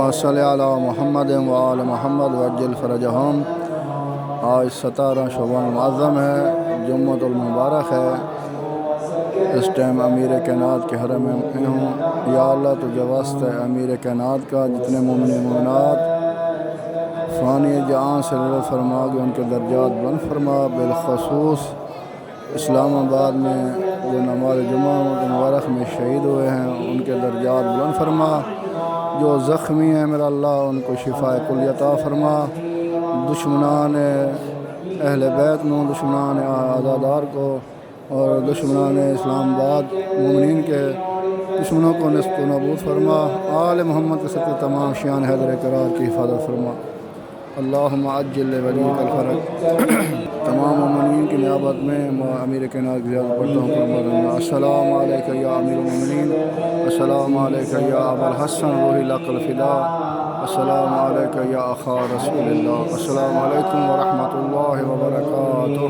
صلی علی محمد و آل محمد وعجل فرجہم۔ آج 17 شعبان المعظم ہے، جمعۃ المبارک ہے۔ اس ٹائم امیر کائنات کے حرم میں ہوں۔ یا اللہ تجھے واسطہ امیر کائنات کا جتنے مومن مومنات فانی جہاں سے رضا فرما کہ ان کے درجات بلند فرما۔ بالخصوص اسلام آباد میں جو نماز جمعہ مبارک میں شہید ہوئے ہیں ان کے درجات بلند فرما۔ جو زخمی ہیں میرا اللہ ان کو شفاء کلیہ عطا فرما۔ دشمنان اہل بیت نو، دشمنان عزادار کو اور دشمنان اسلام آباد مومنین کے دشمنوں کو نصف و نابود فرما۔ آل محمد کے سب تمام شیعان حیدر قرار کی حفاظت فرما۔ اللہم عجل ولیک الفرج۔ تمام مومنین کی نیابت میں امیر کائنات کی زیارت پڑھتا ہوں۔ السلام علیکہ یا امیر المومنین، السلام علیکہ یا ابا الحسن روحی لک الفداء، السلام علیکہ یا اخا رسول اللہ، السلام علیکم ورحمۃ اللہ وبرکاتہ۔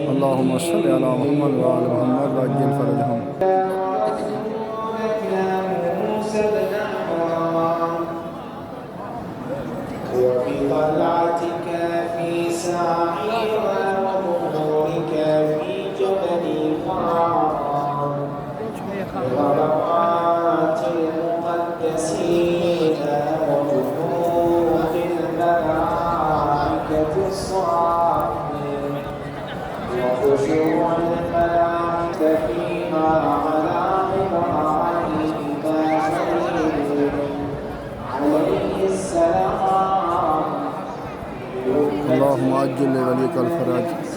اللہم صلی علی محمد و آل محمد وعجل فرجہم۔ وفي طلعتك في ساعها وظهورك في جبل الفرار غرقات المقدسين وجنود الملائكة الصالحين وخشوع الملائكة فيما على إبراهيم عليه السلام۔ اللہم عجل ولیک الفرج۔